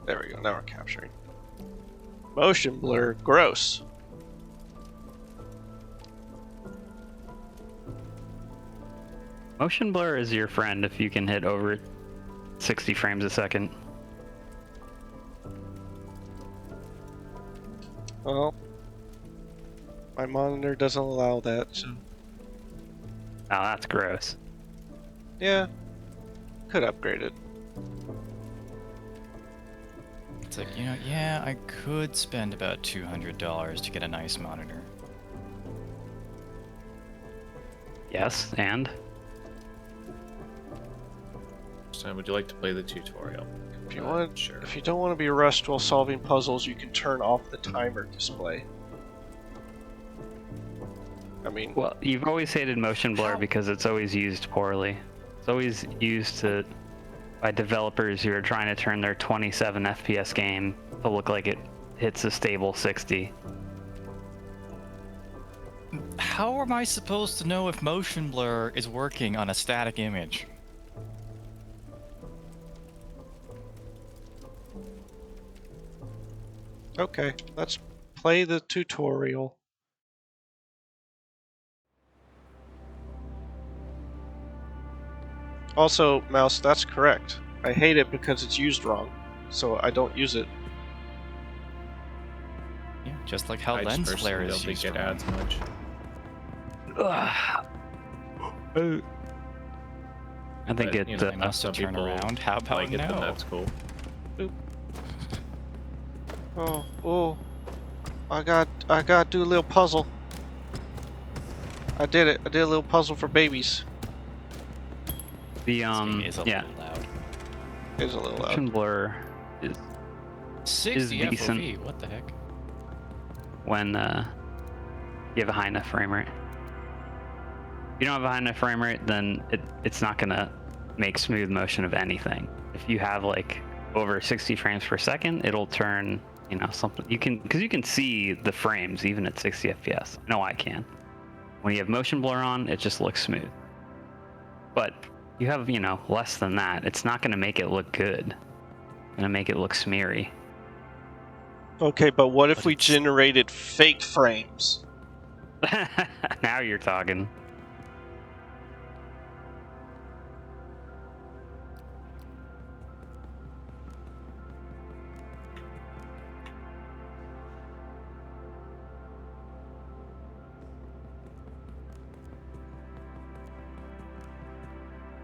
There we go, now we're capturing. Motion blur, gross. Motion blur is your friend if you can hit over 60 frames a second. Well, my monitor doesn't allow that, so... Oh, that's gross. Yeah, could upgrade it. It's like, you know, yeah, I could spend about $200 to get a nice monitor. Yes, and? So would you like to play the tutorial? If you want, sure. if you don't want to be rushed while solving puzzles, you can turn off the timer display. I mean, Well, you've always hated motion blur because it's always used poorly. It's always used by developers who are trying to turn their 27 FPS game to look like it hits a stable 60. How am I supposed to know if motion blur is working on a static image? okay, let's play the tutorial. Also, Mouse, that's correct. I hate it because it's used wrong, so I don't use it. Yeah, just like how I just lens personally flare don't is think used it wrong. adds much. I think But, it. you know, I must some have turned people around. How about like it, then no? that's cool. Oh, I gotta do a little puzzle. I did it. I did a little puzzle for babies. The This game is a yeah, little loud. It's a little motion loud. blur is 60 decent. FOV, what the heck? when you have a high enough frame rate. If you don't have a high enough frame rate, then it's not gonna make smooth motion of anything. If you have like over 60 frames per second, it'll turn, you know, something because you can see the frames even at 60 FPS. I know I can. When you have motion blur on, it just looks smooth. But you have, you know, less than that, it's not gonna make it look good. It's gonna make it look smeary. Okay, but what if But we it's- generated fake frames? Now you're talking.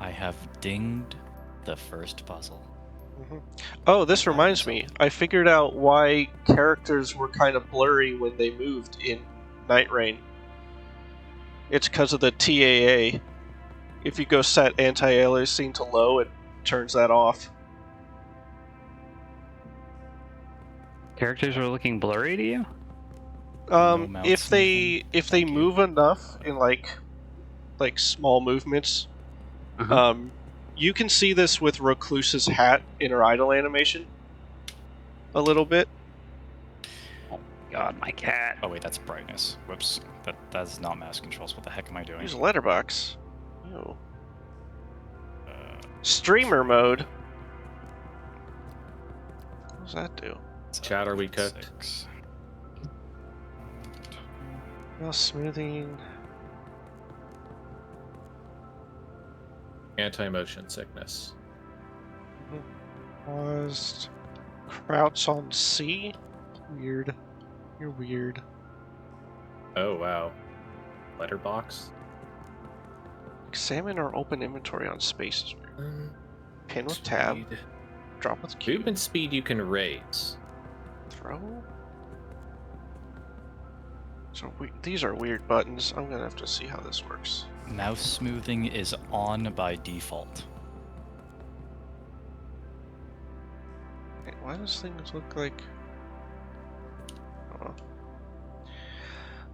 I have dinged the first puzzle. Oh, this reminds me. I figured out why characters were kind of blurry when they moved in Night Rain. It's because of the TAA. If you go set anti-aliasing to low, it turns that off. Characters are looking blurry to you? mouse If they smoothing. Thank you. move enough in like small movements, Uh-huh. you can see this with Recluse's hat in her idle animation. A little bit. God, my cat. Oh wait, that's brightness. Whoops. That's not mouse controls. What the heck am I doing? Use a letterbox. Ew. Uh, Streamer mode. What does that do? Chat, are we cooked? 6. Mouse smoothing. Anti-motion sickness. Paused. Crouch on C. Weird. You're weird. Oh wow. Letterbox. Examine or open inventory on space is weird. Pin with tab. Speed. Drop with Q. Movement speed you can raise. Throw. So these are weird buttons. I'm gonna have to see how this works. Mouse smoothing is on by default. Wait, why does things look like? Oh.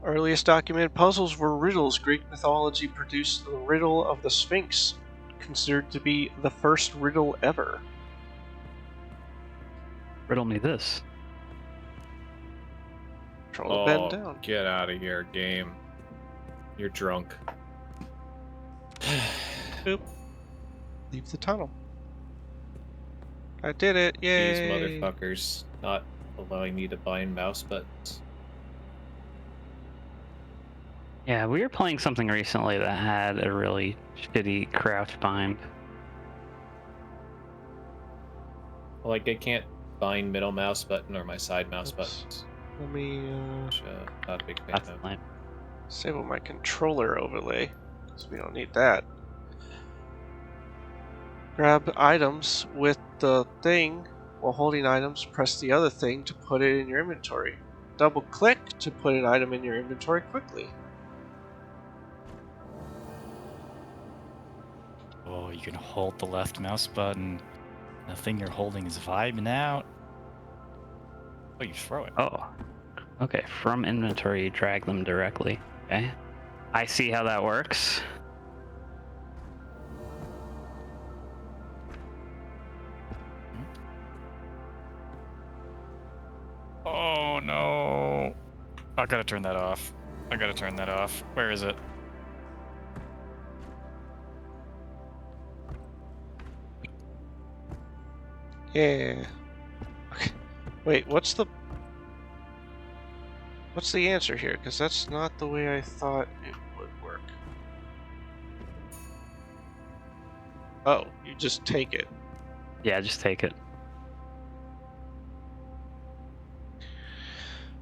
Earliest documented puzzles were riddles. Greek mythology produced the riddle of the Sphinx, considered to be the first riddle ever. Riddle me this. Control the bend down. Get out of here, game. You're drunk. Boop. Leave the tunnel. I did it! Yay! These motherfuckers not allowing me to bind mouse buttons. Yeah, we were playing something recently that had a really shitty crouch bind. Like, I can't bind middle mouse button or my side mouse Oops. buttons. Let me Which, not a big fan That's of. lame. disable my controller overlay, because we don't need that. Grab items with the thing. While holding items, press the other thing to put it in your inventory. Double click to put an item in your inventory quickly. Oh, you can hold the left mouse button. The thing you're holding is vibing out. Oh, you throw it. Oh, okay. From inventory, you drag them directly. Okay. I see how that works. Oh no! I gotta turn that off. I gotta turn that off. Where is it? Yeah. Okay. Wait, what's the answer here? Because that's not the way I thought it would work. Oh, you just take it. Yeah, just take it.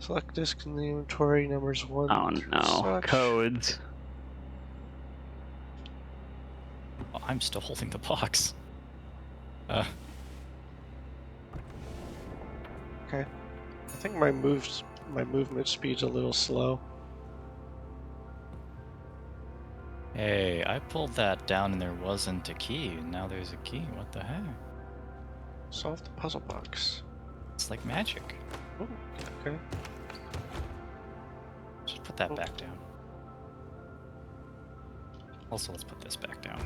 Select disk in the inventory, numbers 1 Oh through no, such. codes. Oh, I'm still holding the box. Okay. I think my movement speed's a little slow. Hey, I pulled that down and there wasn't a key, and now there's a key. What the heck? Solve the puzzle box. It's like magic. Ooh, okay. Just put that Oh. back down. Also, let's put this back down.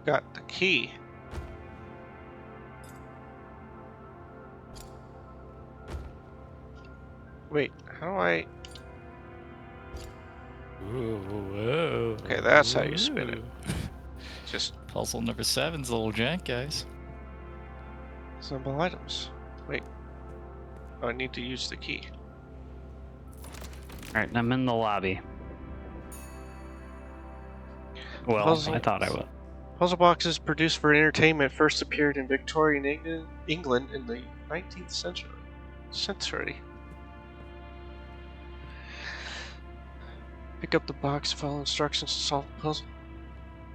Got the key. Wait, how do I... Whoa. Okay, that's how you spin it. Just Puzzle number 7's a little jank, guys. assemble items. Wait. Oh, I need to use the key. Alright, I'm in the lobby. Well, Puzzle- I thought I would. Puzzle boxes produced for entertainment first appeared in Victorian England in the 19th century. Pick up the box, follow instructions to solve the puzzle.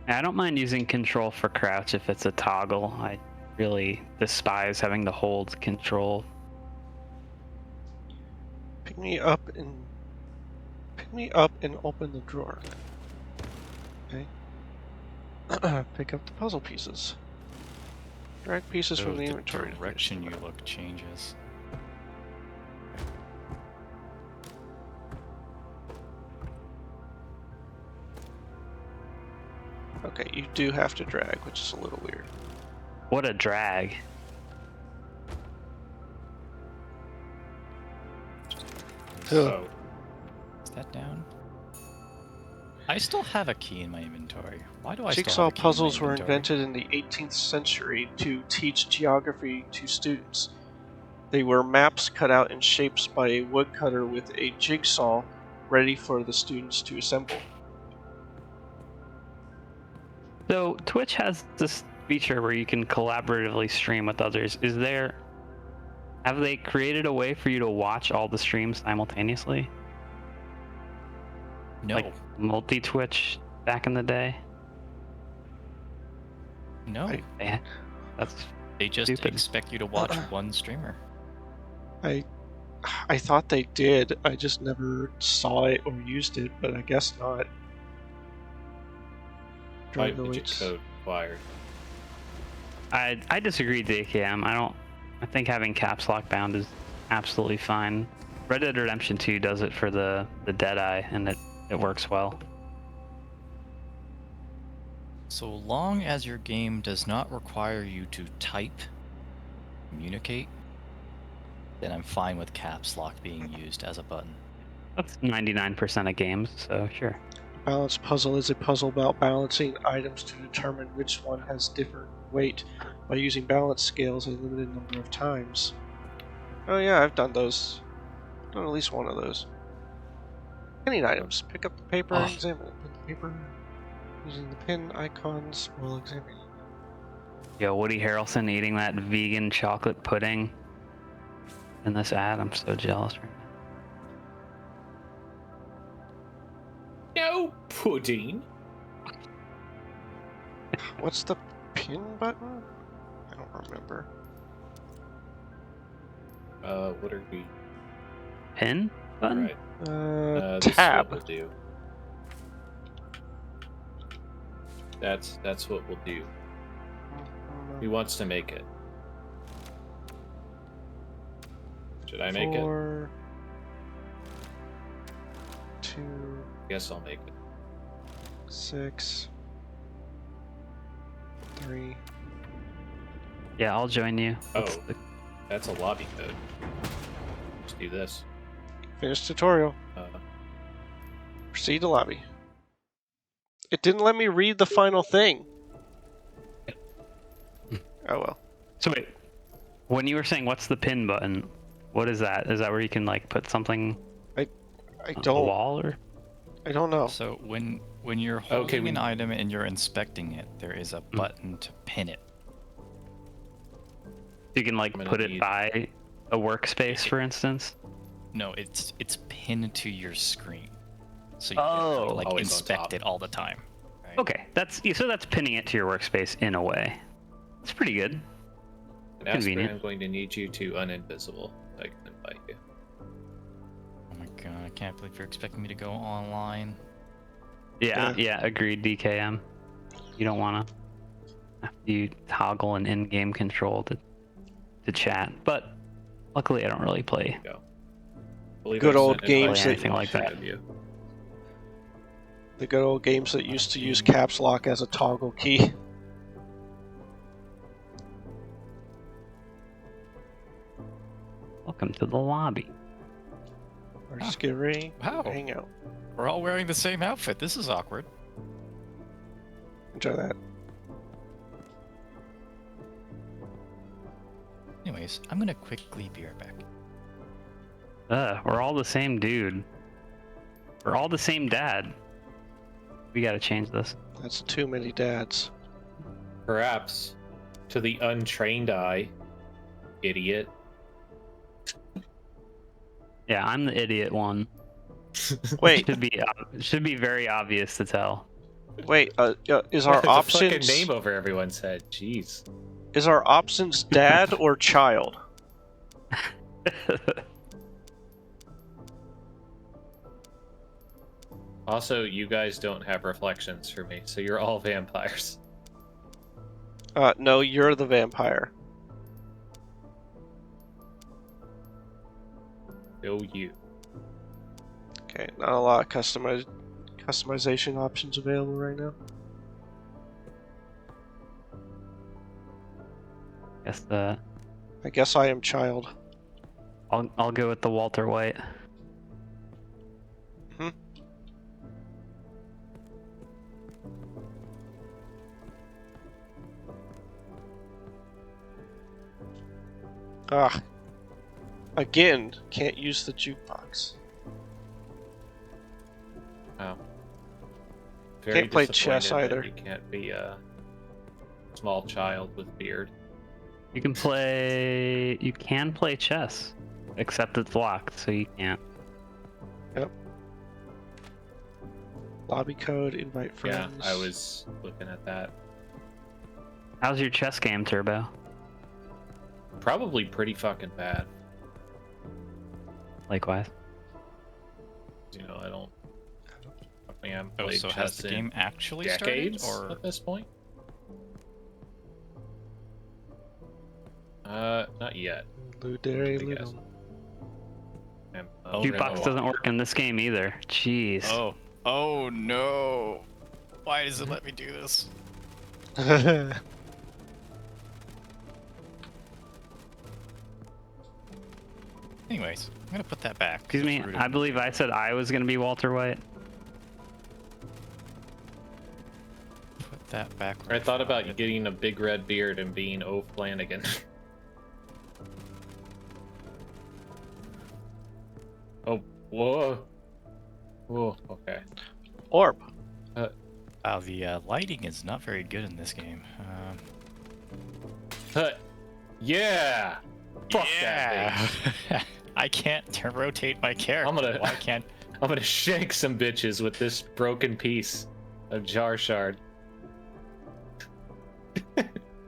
I don't mind using control for crouch if it's a toggle. I really despise having to hold control. Pick me up and open the drawer. Okay. Pick up the puzzle pieces. Drag pieces from the inventory. The to direction finish you the look changes. Okay, you do have to drag, which is a little weird. What a drag. Oh, Is that down? I still have a key in my inventory. Why do I still Jigsaw have a key in my puzzles were inventory? invented in the 18th century to teach geography to students. They were maps cut out in shapes by a woodcutter with a jigsaw ready for the students to assemble. So Twitch has this feature where you can collaboratively stream with others. Have they created a way for you to watch all the streams simultaneously? No. Like multi-Twitch back in the day? No. I- That's They just stupid. expect you to watch one streamer. I thought they did. I just never saw it or used it, but I guess not. Drive the 5-digit weights. code required. I disagree, DKM. I think having caps lock bound is absolutely fine. Red Dead Redemption 2 does it for the Deadeye, and it works well. So long as your game does not require you to type, communicate, then I'm fine with caps lock being used as a button. That's 99% of games, so sure. Balance puzzle is a puzzle about balancing items to determine which one has different weight by using balance scales a limited number of times. Oh yeah, I've done those. I've done at least one of those. Pinning items. Pick up the paper and examine it. Pin the paper using the pin icons while examining it. Yo, Woody Harrelson eating that vegan chocolate pudding in this ad. I'm so jealous right now. No pudding. What's the pin button? I don't remember. What are we? Pin button? Right. This is Tab. what we'll do. That's what we'll do. Who wants to make it? Should I make it? 4, 2, Guess I'll make it. 6, 3. Yeah, I'll join you. Oh, that's a lobby code. Let's do this. Finish tutorial. Uh, Proceed to lobby. It didn't let me read the final thing. Oh well. So wait, when you were saying what's the pin button, what is that? Is that where you can like put something I on the don't. wall or? I don't know. So when you're holding Okay, an item and you're inspecting it, there is a button to pin it. You can like I'm gonna put it need- by a workspace, for instance. No, it's pinned to your screen, so you Oh. can like Always on inspect top. it all the time. Right? Okay, that's pinning it to your workspace in a way. It's pretty good. and Asper, Convenient. I'm going to need you to uninvisible. So I can invite you. Oh my god, I can't believe you're expecting me to go online. Yeah, agreed, DKM. You don't wanna you toggle an in-game control to chat, but luckily I don't really play. Believe Good I old sent games invites that- to anything like that. of you. The good old games that used to use caps lock as a toggle key. Welcome to the lobby. Or just get ready. Wow. Hang out. We're all wearing the same outfit. This is awkward. Enjoy that. Anyways, I'm gonna quickly be right back. We're all the same dude. We're all the same dad. We gotta change this. That's too many dads. Perhaps to the untrained eye, idiot. Yeah, I'm the idiot one. Wait, Should be very obvious to tell. wait. Is our There's a options fucking name over everyone's head. Jeez. is our options dad or child? Also, you guys don't have reflections for me, so you're all vampires. No, you're the vampire. No, you. Okay, not a lot of customization options available right now. I guess I am child. I'll go with the Walter White. Ah. Again, can't use the jukebox. Wow. Can't play disappointed chess that either. You can't be a small child with beard. You can play chess, except it's locked, so you can't. Lobby code, invite Yeah, friends. I was looking at that. How's your chess game, Turbo? Probably pretty fucking bad. Likewise. You know, I don't. I haven't Oh, played so chess has the in game actually decades started, or at this point. Not yet. Ludere I guess. Ludum. Jukebox doesn't work in this game either. Jeez. oh no! Why does it let me do this? Anyways, I'm gonna put that back. Excuse me, Rude of I believe I said I was gonna be Walter White. that back. I thought about you getting a big red beard and being O Flanagan. Oh, whoa. Whoa, okay. Orb. Wow, the lighting is not very good in this game. Yeah! Fuck that thing. I can't rotate my character. Why can't? I'm gonna shank some bitches with this broken piece of jar shard.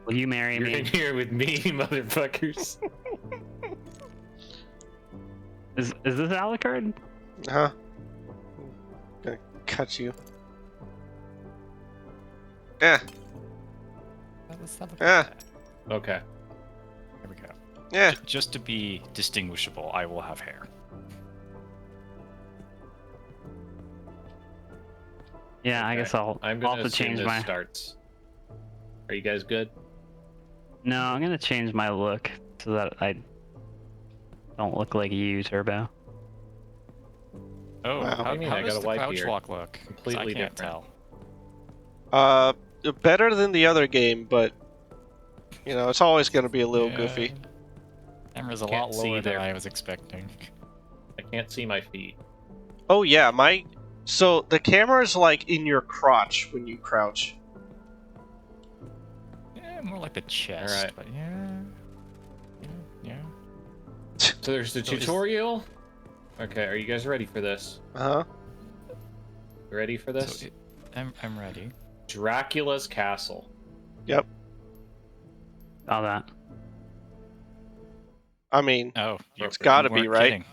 Will you marry You're me? in here with me, motherfuckers. Is this Alucard? Huh? Gonna cut you. Yeah. Let's have a look Yeah. at that. Okay. There we go. Yeah. Just to be distinguishable, I will have hair. Yeah, I Okay. guess I'll I'm I'll gonna have to assume change this my. starts. Are you guys good? No, I'm gonna change my look so that I don't look like you, Turbo. Oh, Wow. how, What do you mean? how I does got a the white crouch beard. walk look? 'Cause Completely I can't different. tell. Better than the other game, but you know, it's always gonna be a little goofy. Camera's a Can't lot see lower than there. I was expecting. I can't see my feet. Oh yeah, so the camera's like in your crotch when you crouch. Yeah, more like the chest, Alright. but yeah. Yeah. So there's the So is- tutorial. Okay, are you guys ready for this? Uh-huh. Ready for this? So I'm ready. Dracula's castle. Yep. All that. I mean, Oh, It's gotta be, weren't right? kidding.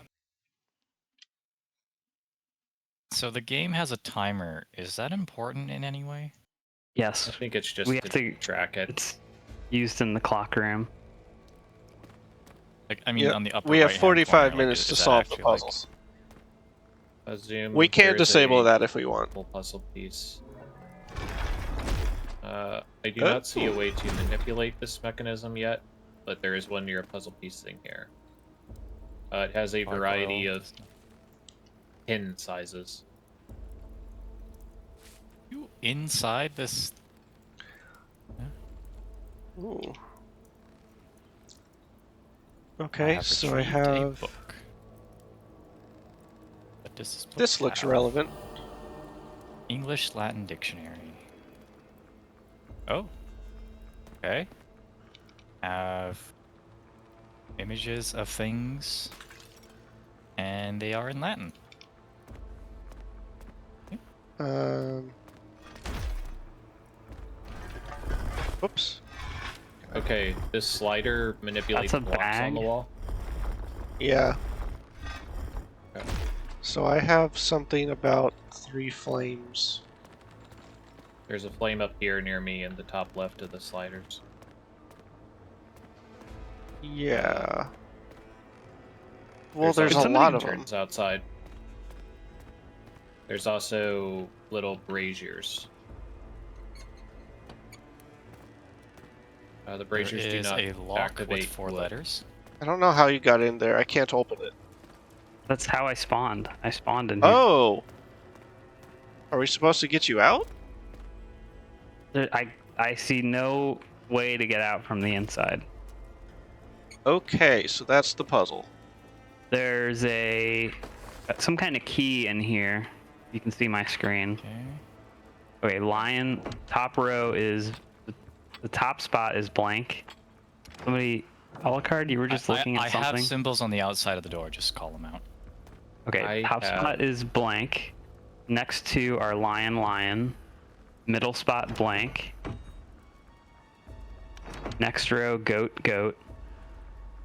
So the game has a timer. Is that important in any way? I Yes, think it's just We have to- track it. it's used in the clock room. Like, I mean, Yeah, on the upper we have right-hand 45 corner, minutes is to that solve the actually, like- puzzles. Assume We can there's disable a that if we want. full puzzle piece. I do Oh. not see a way to manipulate this mechanism yet, but there is one near a puzzle piece thing here. It has a variety Gargoyle. of pin sizes. You inside this? Ooh. Okay, so I retrieved a have. book. What does this book This looks have? relevant. English Latin dictionary. Oh. Okay. Have images of things, and they are in Latin. Whoops. Okay, this slider manipulates That's a blocks on the bag? wall. Yeah. Okay. So I have something about 3 flames. There's a flame up here near me in the top left of the sliders. Yeah. Well, there's also a lot of them. lanterns outside. There's also little braziers. The braziers There do is not a lock activate with 4 wood. letters. I don't know how you got in there. I can't open it. That's how I spawned. I spawned in here. Oh! Are we supposed to get you out? I see no way to get out from the inside. Okay, so that's the puzzle. There's some kind of key in here. You can see my screen. Okay. Okay, lion. Top row is the top spot is blank. Somebody, Alucard, you were just looking I at something. have symbols on the outside of the door. Just call them out. Okay, I top have- spot is blank. Next two are lion. Middle spot blank. Next row goat.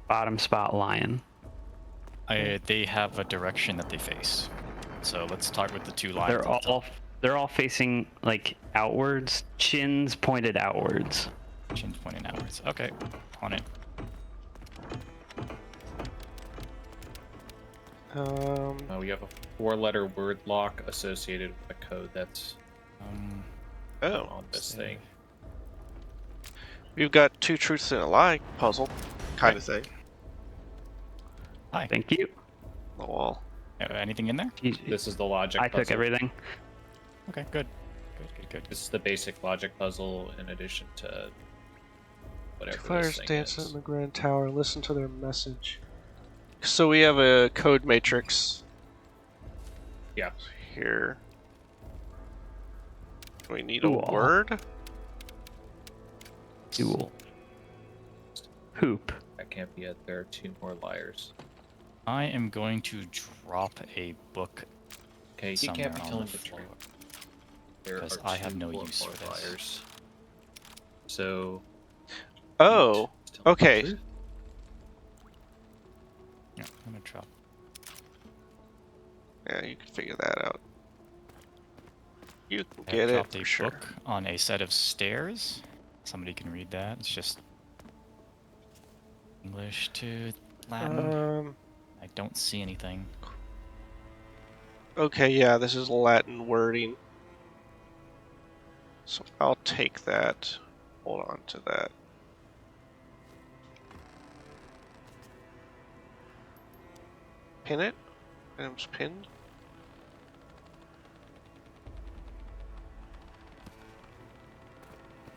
Bottom spot lion. They have a direction that they face. So let's start with the 2 lines. They're all facing like outwards. Chins pointed outwards. Chin's pointing outwards. Okay, on it. We have a 4-letter word lock associated with a code that's Oh. on this thing. We've got 2 truths and a lie puzzle kind of thing. Hi. Thank you. On the wall. Anything in there? You- This is the logic I puzzle. took everything. Okay, good. Good. This is the basic logic puzzle in addition to whatever Fires this thing dance is. in the Grand Tower. Listen to their message. So we have a code matrix. Yeah. Here. We need Cool. a word. Duel. Hoop. That can't be it. There are 2 more liars. I am going to drop a book Okay, you somewhere can't be on telling the the floor. truth. There Because are I have 2 no more use for this. liars. So. Oh, Tell the okay. truth. Yeah, I'm gonna drop. Yeah, you can figure that out. You can I get it dropped for a sure. book on a set of stairs. Somebody can read that. It's just English to Latin. I don't see anything. Okay, yeah, this is Latin wording. So I'll take that. Hold on to that. Pin it? Items pinned?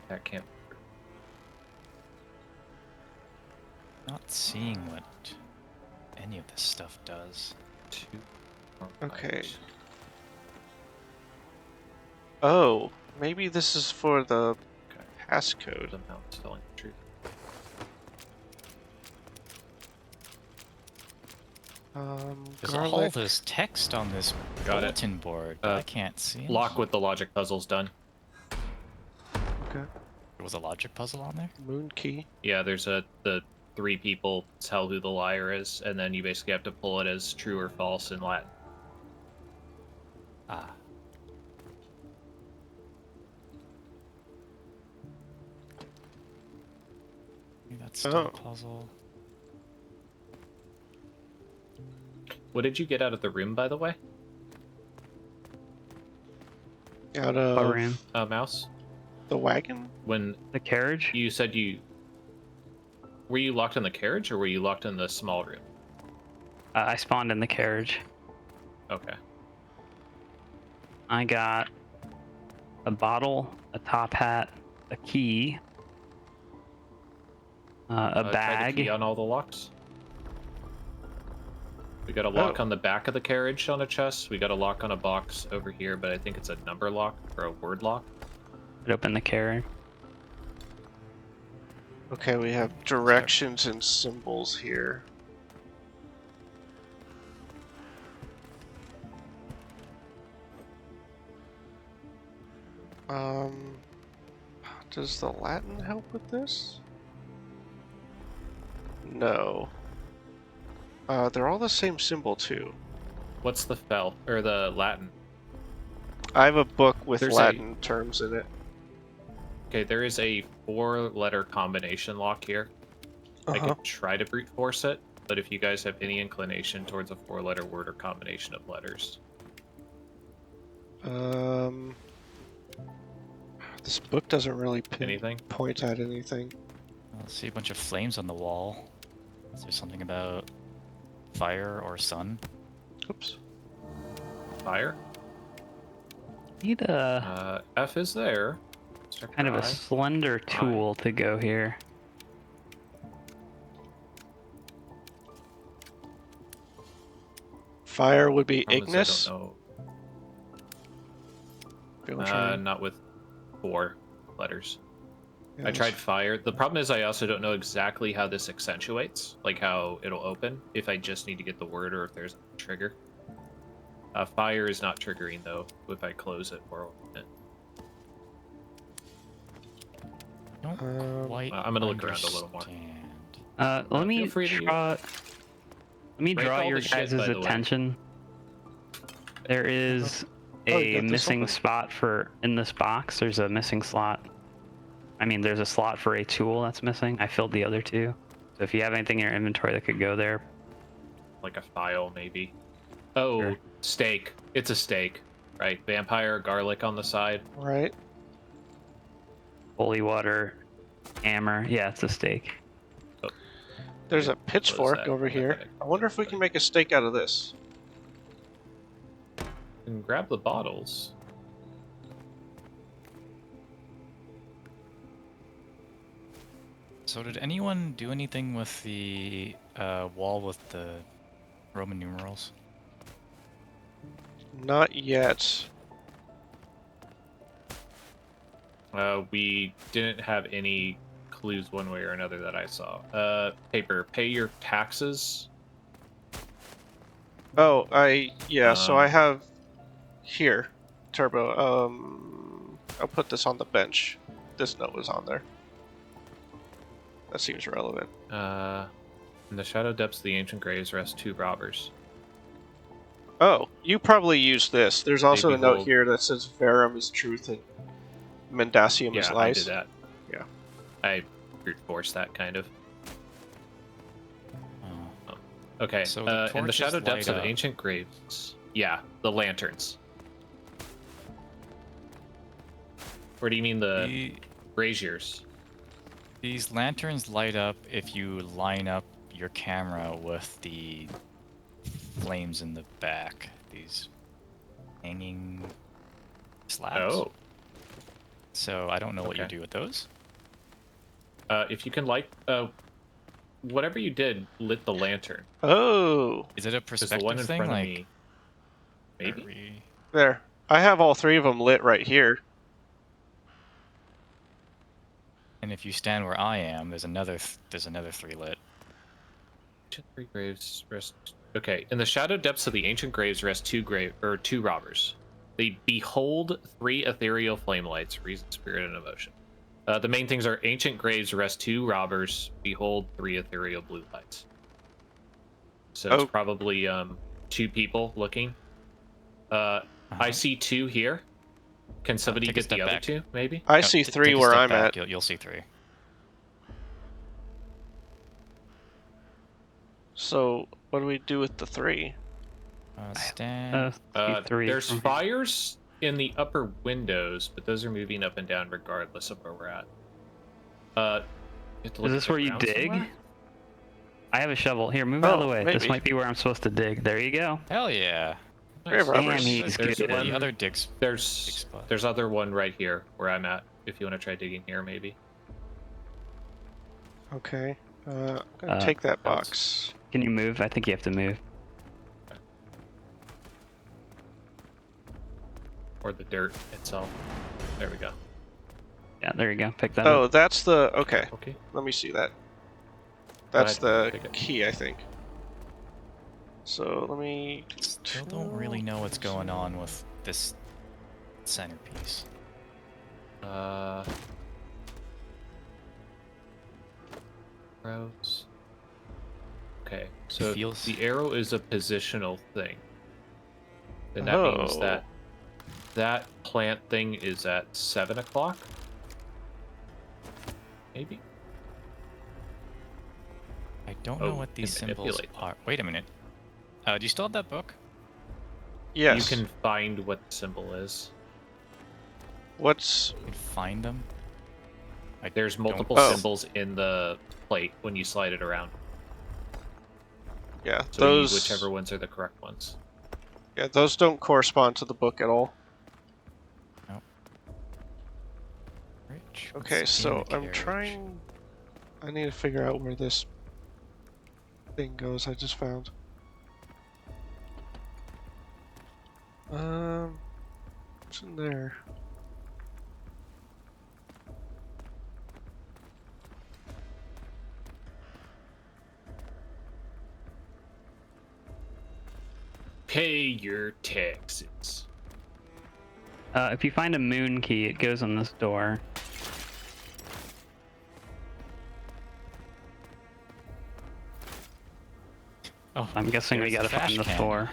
That can't. Not seeing what any of this stuff does. 2 more Okay. liars. Oh, maybe this is for the Okay. passcode. Somehow it's telling the truth. There's all Garlic. this text on this Got it. bulletin board. But I can't see it. Lock with the logic puzzle's done. Okay. There was a logic puzzle on there? Moon key. Yeah, there's the 3 people tell who the liar is, and then you basically have to pull it as true or false in Latin. Ah. Maybe that's still Oh. a puzzle. What did you get out of the room, by the way? Out What of room? Mouse? the wagon? When The carriage? you said you... Were you locked in the carriage, or were you locked in the small room? I spawned in the carriage. Okay. I got a bottle, a top hat, a key, a Try the bag. key on all the locks. We got a lock Oh. on the back of the carriage on a chest. We got a lock on a box over here, but I think it's a number lock or a word lock. Open the carriage. Okay, we have directions and symbols here. Does the Latin help with this? No. They're all the same symbol too. What's the fel or the Latin? I have a book with There's Latin terms in it. Okay, there is a 4-letter combination lock here. I Uh-huh. could try to brute force it, but if you guys have any inclination towards a 4-letter word or combination of letters. This book doesn't really Anything? point at anything. I see a bunch of flames on the wall. Is there something about fire or sun? Oops. Fire? Need a F is there. Let's check kind of for a I. slender tool to go here. Fire would be Problem is Ignis. I don't If you wanna know. try- Not with 4 letters. yeah, I this- tried fire. The problem is I also don't know exactly how this accentuates, like how it'll open, if I just need to get the word or if there's a trigger. Fire is not triggering though, if I close it or open it. Don't quite I'm gonna look around a little more. understand. Let me feel free to draw. Let me Break draw all your the shit, guys' by the way. attention. There is Oh, you a got this missing open. spot for in this box. There's a missing slot. I mean, there's a slot for a tool that's missing. I filled the other 2. So if you have anything in your inventory that could go there, Like a file, maybe. Oh, Sure. steak. It's a steak, right? Vampire, garlic on the side. Right. holy water, hammer. Yeah, it's a steak. There's a pitchfork that? over here. Pathetic. I wonder if we can make a steak out of this. And grab the bottles. So did anyone do anything with the wall with the Roman numerals? Not yet. We didn't have any clues one way or another that I saw. Paper, pay your taxes. Oh, so I Um, have here, Turbo. I'll put this on the bench. This note was on there. That seems relevant. In the shadow depths of the ancient graves rest 2 robbers. Oh, you probably used this. There's also a note behold- here that says Verum is truth and Mendacium is Yeah, lies. I did that. Yeah. I brute force that kind of. Oh. Okay. So the in the torches shadow depths light of up. ancient graves. Yeah, the lanterns. Or do you mean the braziers? These lanterns light up if you line up your camera with the flames in the back. These hanging slabs. Oh. So I don't know what you Okay. do with those. If you can light, whatever you did lit the lantern. Oh, Is it a Because the perspective one in thing? front of Like, me, maybe. there. I have all 3 of them lit right here. And if you stand where I am, there's another 3 lit. Ancient 3 graves rest. Okay, in the shadow depths of the ancient graves rest 2 robbers. They behold 3 ethereal flame lights, reason, spirit, and emotion. The main things are ancient graves rest 2 robbers, behold 3 ethereal blue lights. So it's Oh. probably 2 people looking. I see 2 here. Can somebody take a get step the other back. 2? Maybe. I No, see take 3 a where step I'm back, at. You'll see 3. So, what do we do with the 3? Stand. See 3 There's from here. fires in the upper windows, but those are moving up and down regardless of where we're at. You have to look Is at this the where you ground dig? somewhere? I have a shovel. Here, move out of the Oh, way. This maybe. might be where I'm supposed to dig. There you go. Hell yeah. Grave Nice. robbers. Damn, he's There's good. one- The other digs. There's spot. there's other one right here where I'm at. If you want to try digging here, maybe. Okay. I'm gonna take that box. Can you move? I think you have to move. Or the dirt itself. There we go. Yeah, there you go. Pick that Oh, up. that's the... Okay, Okay. let me see that. Go That's ahead, the take it. key, I think. So, let me... Still don't really know what's going on with this centerpiece. Arrows. Okay, so feels- the arrow is a positional thing. And that means Oh. that that plant thing is at 7 o'clock? Maybe? I don't know Oh, what these can symbols manipulate. are. Wait a minute. Do you still have that book? Yes. You can find what the symbol is. What's... You can find them? There's don't- multiple Oh. symbols in the plate when you slide it around. Yeah, So you those... need whichever ones are the correct ones. Yeah, those don't correspond to the book at all. Rich. Okay, What's so in the I'm carriage? trying... I need to figure out where this thing goes I just found. What's in there? Pay your taxes. If you find a moon key, it goes on this door. Oh, I'm guessing we there's gotta the find the trash can. door.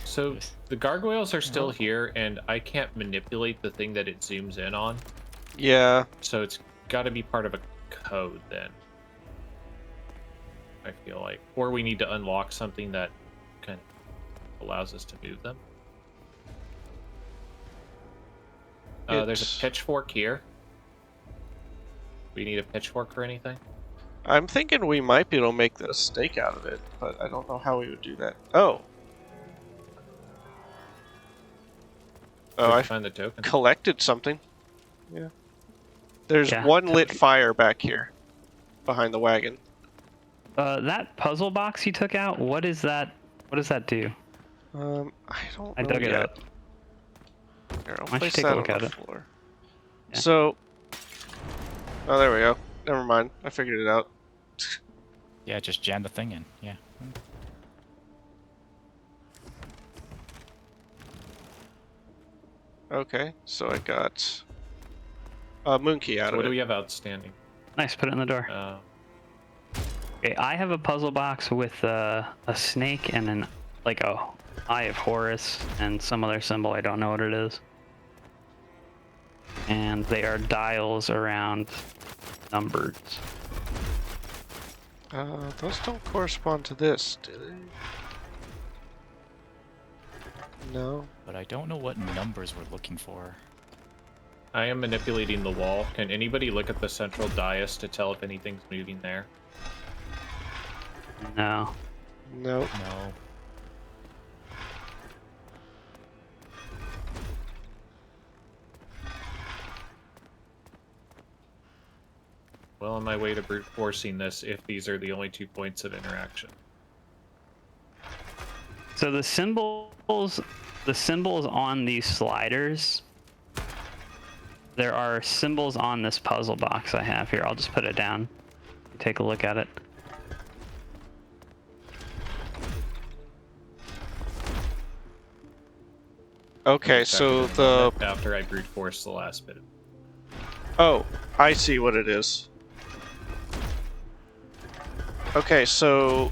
So the gargoyles are still Oh. here, and I can't manipulate the thing that it zooms in on. Yeah, So it's got to be part of a code then. I feel like, or we need to unlock something that kind of allows us to move them. There's It's- a pitchfork here. We need a pitchfork or anything? I'm thinking we might be able to make a stake out of it, but I don't know how we would do that. Oh! Oh, Did I you find the token. collected something. Yeah. There's Yeah, one lit token. fire back here. behind the wagon. That puzzle box you took out, what is that? What does that do? I don't I know dug it yet. up. Here, I'll Why don't you place take a that look on at the it? floor. Yeah. So, oh, there we go. Never mind. I figured it out. Yeah, just jam the thing in. Yeah. Okay, so I got a moon key out What of do we it. have outstanding? Nice, put it in the door. Okay, I have a puzzle box with a snake and an like a Eye of Horus and some other symbol. I don't know what it is. And they are dials around numbers. Those don't correspond to this, do they? No. But I don't know what numbers we're looking for. I am manipulating the wall. Can anybody look at the central dais to tell if anything's moving there? No. Nope. No. Well, on my way to brute forcing this, if these are the only 2 points of interaction. So the symbols on these sliders. There are symbols on this puzzle box I have here. I'll just put it down. Take a look at it. Okay, so the After I brute force the last bit. oh, I see what it is. Okay, so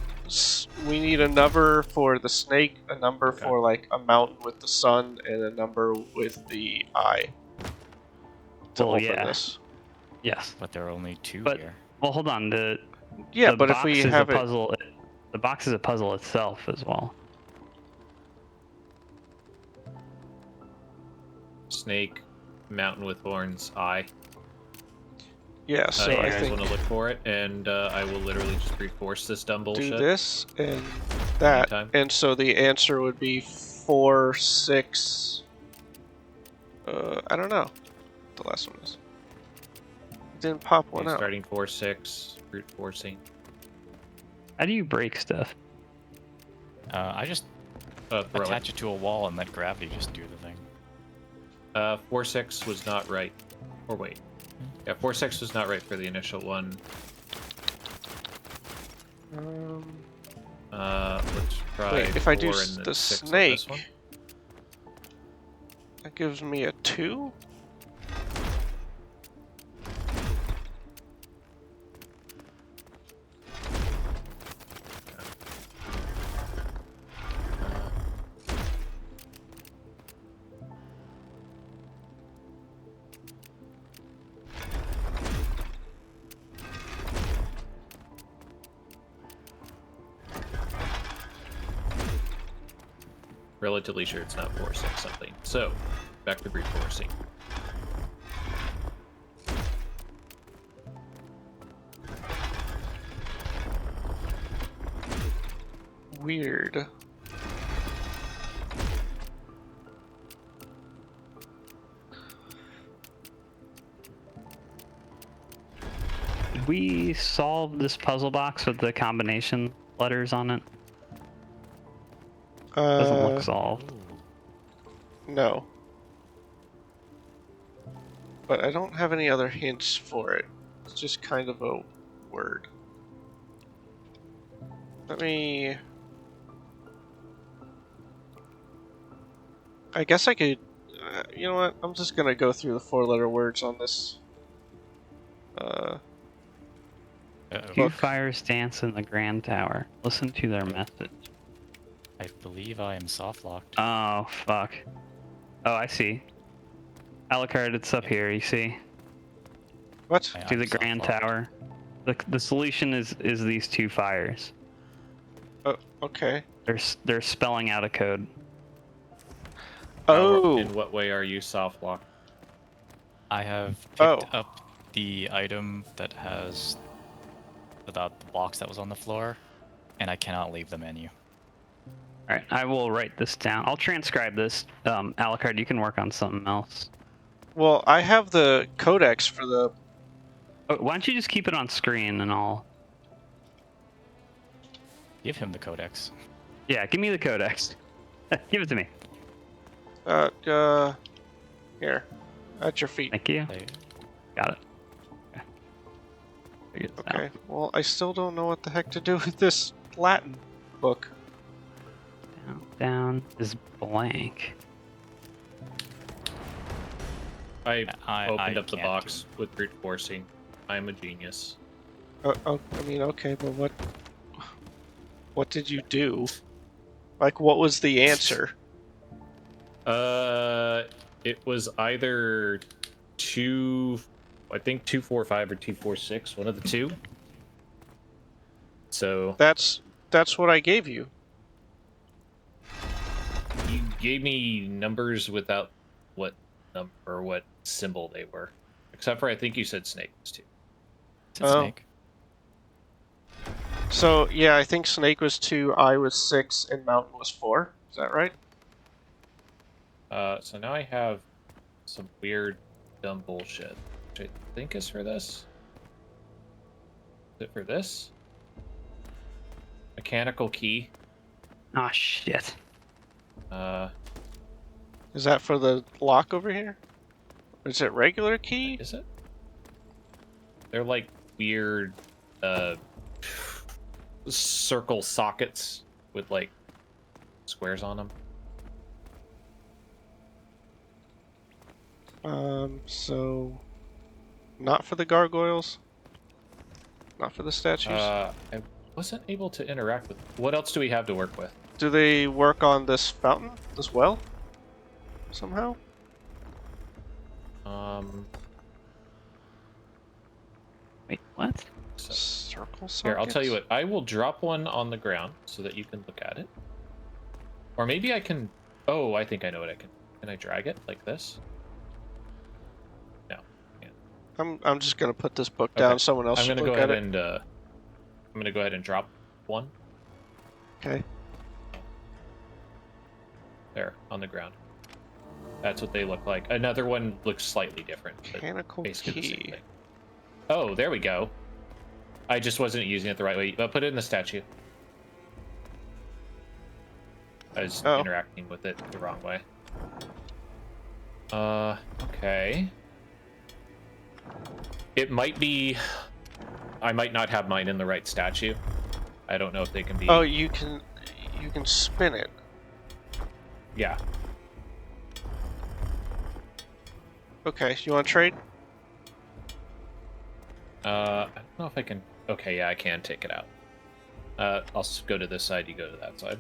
we need a number for the snake, a number Okay. for like a mountain with the sun, and a number with the eye to Well, open yeah. this. Yes. But there are only 2 But- here. Well, hold on. Yeah, the but if box we is have a it, puzzle, the box is a puzzle itself as well. Snake, mountain with horns, eye. yeah. So you I guys think want to look for it, and I will literally just brute force this dumb bullshit. do this and that, Anytime. and so the answer would be 4, 6. I don't know. What the last one is. It didn't pop one Okay, out. starting 4, 6, brute forcing. How do you break stuff? I just Throw attach it to a wall and let gravity just do the thing. it. 4, 6 was not right. Or wait. Yeah, 4, 6 was not right for the initial one. Let's try. Wait, if I do 4 and then the 6 on this snake, one. that gives me a 2. Relatively sure it's not 4, 6 something. So, back to brute forcing. Weird. Did we solve this puzzle box with the combination letters on it? Doesn't look solved. No. But I don't have any other hints for it. It's just kind of a word. Let me... I guess I could... you know what? I'm just gonna go through the 4-letter words on this. Uh-oh. Two fires dance in the Grand Tower. Listen to their message. I believe I am soft locked. Oh, fuck. Oh, I see. Alucard, it's up here, you see? What? To I'm the soft Grand locked. Tower. The solution is these 2 fires. Oh, okay. They're spelling out a code. Oh! In what way are you soft locked? I have picked Oh. up the item that has the box that was on the floor, and I cannot leave the menu. Alright, I will write this down. I'll transcribe this. Alucard, you can work on something else. Well, I have the codex for the Oh, why don't you just keep it on screen and I'll... Give him the codex. Yeah, give me the codex. Give it to me. Here. At your feet. Thank you. There you- Got it. Okay. Figured this out. Okay. Well, I still don't know what the heck to do with this Latin book. Down is blank. I opened up the can't box with brute forcing. I'm a genius. I mean, okay, but what did you do? Like, what was the answer? It was either 245 or 246, one of the two. So That's what I gave you. you gave me numbers without what number or what symbol they were, except for I think you said snake was 2. It's a Oh. snake. So yeah, I think Snake was 2, I was 6, and Mountain was 4. Is that right? So now I have some weird, dumb bullshit, which I think is for this. Is it for this? Mechanical key. Oh shit. Is that for the lock over here? Is it regular key? Is it? They're like weird, circle sockets with like squares on them. So not for the gargoyles? Not for the statues? I wasn't able to interact with. What else do we have to work with? Do they work on this fountain as well? Somehow? Wait, what? So, Circle sockets? here, I'll tell you what. I will drop one on the ground so that you can look at it. Or maybe I can. Oh, I think I know what I can. Can I drag it like this? No. I'm just gonna put this book down. Okay. Someone else I'm should gonna go look ahead at it. and. I'm gonna go ahead and drop one Okay. there on the ground. That's what they look like. Another one looks slightly different, but Mechanical basically the same key. thing. Oh, there we go. I just wasn't using it the right way. But put it in the statue. I was Oh. interacting with it the wrong way. Okay. It might be. I might not have mine in the right statue. I don't know if they can be. Oh, you can spin it. Yeah. Okay, you want to trade? I don't know if I can. Okay, yeah, I can take it out. I'll go to this side. You go to that side.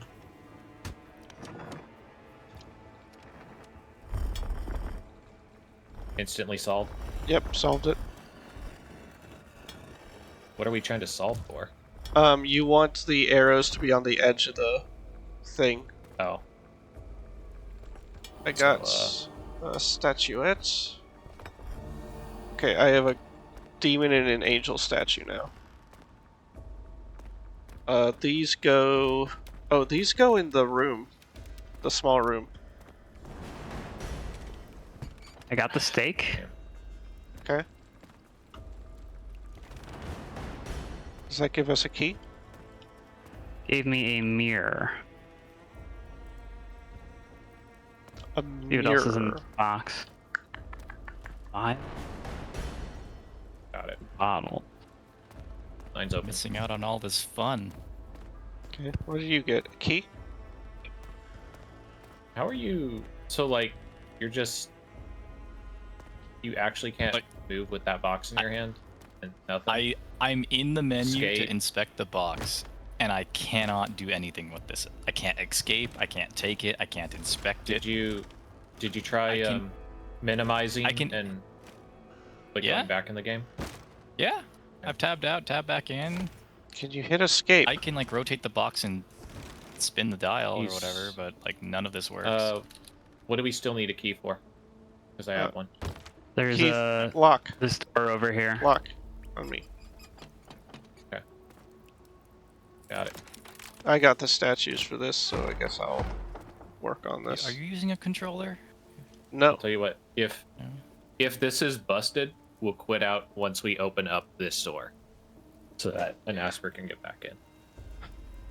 Instantly solved. Yep, solved it. What are we trying to solve for? You want the arrows to be on the edge of the thing. Oh, I got So, a statuette. Okay, I have a demon and an angel statue now. These go... Oh, these go in the room. The small room. I got the steak. Okay. Does that give us a key? Gave me a mirror. A See what else is in mirror. the box. 5 got it. bottle. Mine's open. Missing out on all this fun. Okay, what did you get? A key? How are you? So like, you're just. You actually can't Like- move with that box in your hand, and nothing. I'm in the menu Escape. to inspect the box, and I cannot do anything with this. I can't escape. I can't take it. I can't inspect it. Did you try I can- minimizing I can- and like Yeah. going back in the game? Yeah, I've tabbed out, tabbed back in. Can you hit escape? I can like rotate the box and spin the dial He's- or whatever, but like none of this works. What do we still need a key for? Because I have one. There's Keith, a Lock. this door over here. Lock. On me. Got it. I got the statues for this, so I guess I'll work on this. Are you using a controller? No. I'll tell you what. Yeah. If this is busted, we'll quit out once we open up this door, so that an Asper can get back in.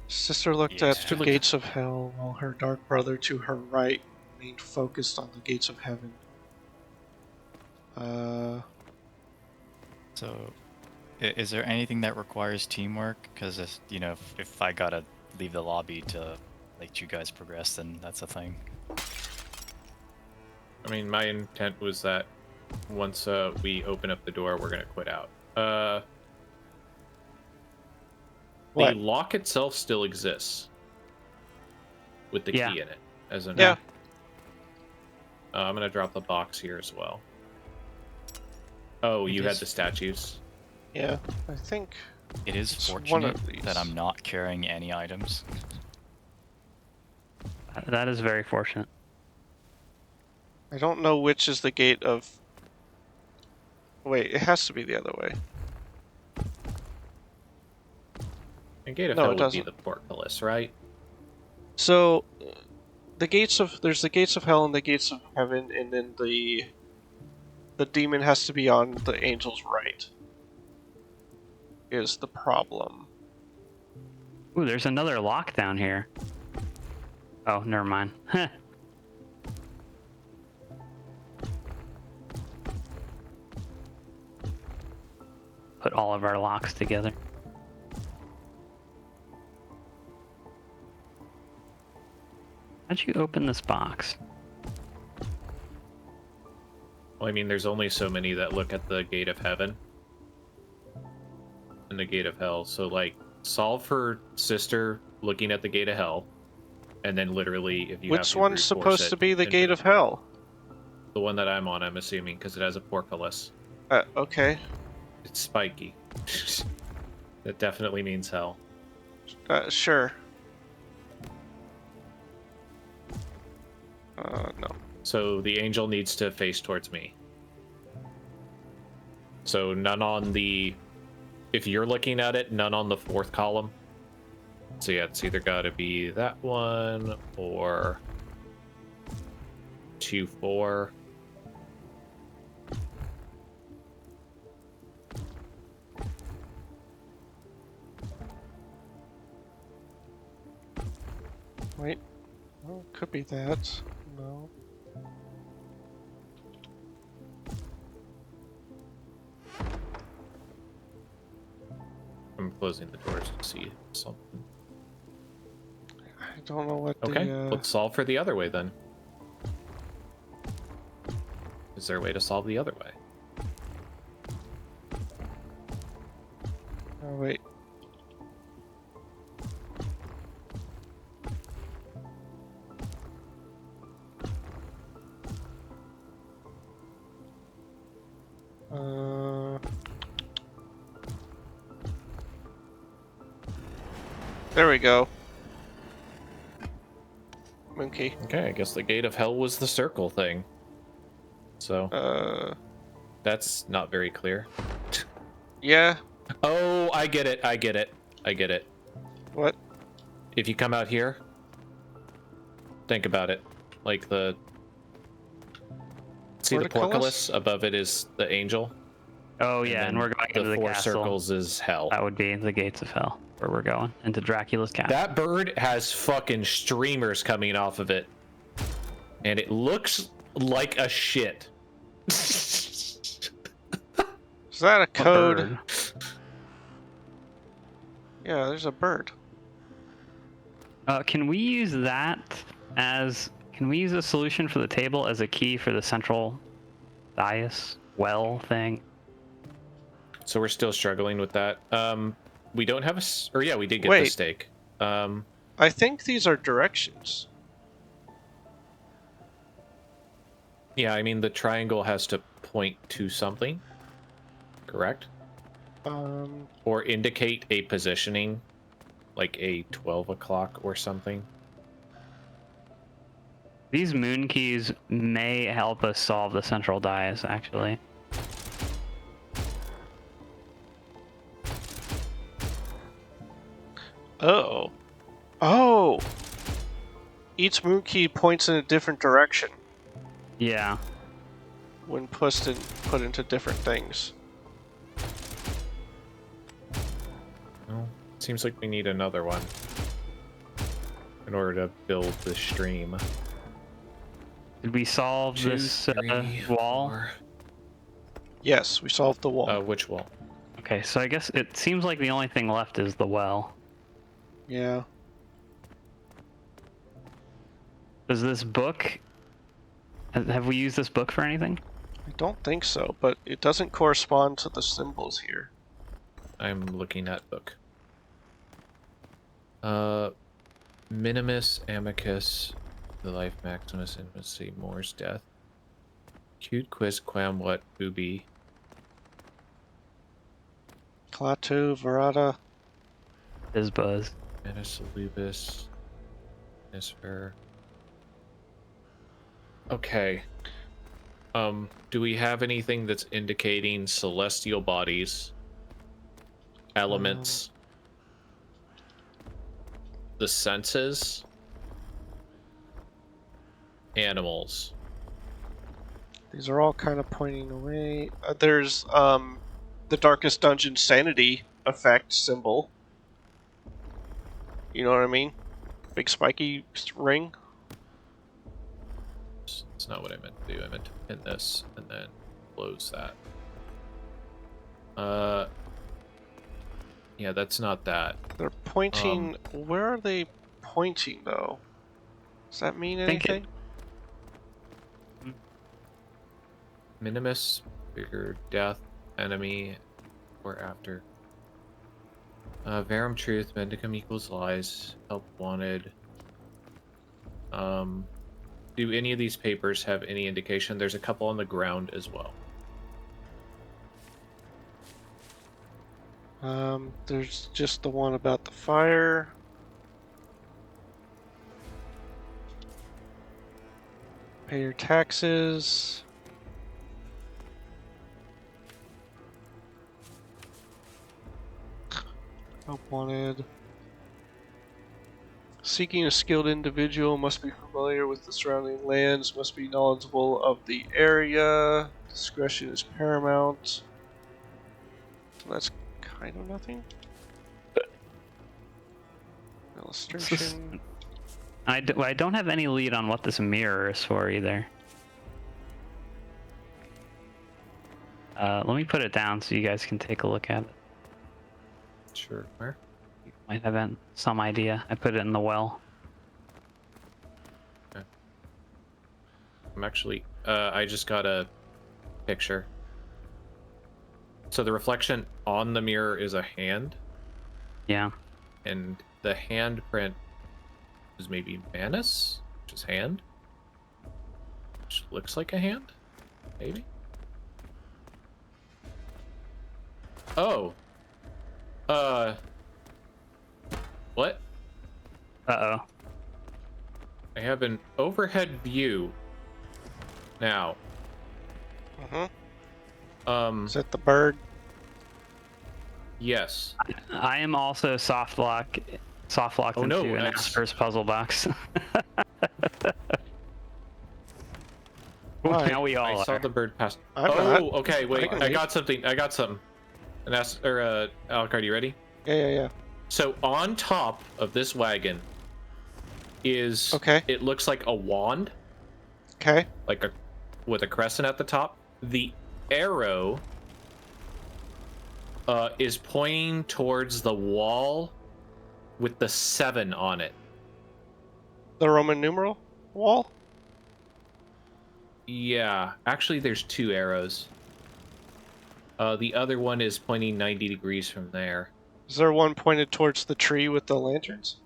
Sister looked Yeah. at the gates of hell, while her dark brother to her right remained focused on the gates of heaven. So, is there anything that requires teamwork? Because if I gotta leave the lobby to let you guys progress, then that's a thing. I mean, my intent was that once we open up the door, we're gonna quit out. What? The lock itself still exists with the Yeah. key in it, as an Yeah. I'm gonna drop the box here as well. Oh, It you had is- the statues. Yeah, I think It is It's one fortunate of these. that I'm not carrying any items. That is very fortunate. I don't know which is the gate of. Wait, it has to be the other way. And Gate of No, Hell it would be doesn't. the portcullis, right? So, there's the gates of hell and the gates of heaven, and then the demon has to be on the angel's right. Is the problem? Ooh, there's another lock down here. Oh, never mind. Put all of our locks together. How'd you open this box? Well, I mean, there's only so many that look at the Gate of Heaven and the Gate of Hell. So, like, solve for Sister looking at the Gate of Hell, and then literally, if you have Which to one's brute force supposed it to be the into gate of hell? The one that I'm on, I'm assuming, because it has a portcullis. Okay. It's spiky. That definitely means hell. Sure. No. So the angel needs to face towards me. So none on the... If you're looking at it, none on the fourth column. So yeah, it's either got to be that one or 2-4. Wait. Oh, could be that. No. I'm closing the doors to see something. I don't know what Okay, the. let's solve for the other way then. Is there a way to solve the other way? Oh, wait. There we go. Monkey. Okay, I guess the Gate of Hell was the circle thing. So, that's not very clear. Yeah. Oh, I get it, I get it, I get it. What? If you come out here, think about it. Like the... See the Portcullis? portcullis? Above it is the angel. Oh yeah, and then we're going into the four castle. circles is hell. That would be the gates of hell, where we're going into Dracula's castle. That bird has fucking streamers coming off of it. And it looks like a shit. Is that a code? bird. Yeah, there's a bird. Can we use that as? Can we use a solution for the table as a key for the central dais well thing? So we're still struggling with that. We don't have a... Or yeah, we did get the Wait. stake. I think these are directions. Yeah, I mean, the triangle has to point to something. Correct? Or indicate a positioning. Like a 12 o'clock or something. These moon keys may help us solve the central dais, actually. Oh. Oh! Each moon key points in a different direction. Yeah. when put into different things. Well, seems like we need another one in order to build the stream. Did we solve Two, this three, wall? four. Yes, we solved the wall. Which wall? Okay, so I guess it seems like the only thing left is the well. Yeah. Does this book... Have we used this book for anything? I don't think so, but it doesn't correspond to the symbols here. I'm looking at book. Minimus, Amicus, the Life Maximus, Infancy, Moore's Death. Cute Quiz, Quam, What, Booby. Klaatu, Verada. Bizbuzz. Manus, Lupus, Nisfer. Okay. Do we have anything that's indicating celestial bodies, elements, the senses, animals? These are all kind of pointing away. There's the Darkest Dungeon sanity effect symbol. You know what I mean? Big spiky ring. That's not what I meant to do. I meant to pin this and then close that. Yeah, that's not that. They're pointing. Where are they pointing though? Does that mean think it- anything? Minimus, bigger death, enemy, or after. Verum truth, Mendicum equals lies, help wanted. Do any of these papers have any indication? There's a couple on the ground as well. There's just the one about the fire. Pay your taxes. Help wanted. Seeking a skilled individual must be familiar with the surrounding lands, must be knowledgeable of the area. Discretion is paramount. So that's kind of nothing. Illustration. I don't have any lead on what this mirror is for either. Let me put it down so you guys can take a look at it. Sure. Where? You might have some idea. I put it in the well. I'm actually, I just got a picture. So the reflection on the mirror is a hand, Yeah. and the handprint is maybe Manus, which is hand, which looks like a hand, maybe. Oh. What? Uh-oh. I have an overhead view now. Is that the bird? Yes. I am also soft locked Oh, no, into an that's- Asper's puzzle box. Why? Now we all I saw are. the bird pass. I'm Oh, not. okay, wait. can I leave. got something. And Alucard, you ready? Yeah. So on top of this wagon is Okay. it looks like a wand, Okay. like a with a crescent at the top. The arrow is pointing towards the wall with the 7 on it. The Roman numeral wall? Yeah, actually there's 2 arrows. The other one is pointing 90 degrees from there. Is there one pointed towards the tree with the lanterns?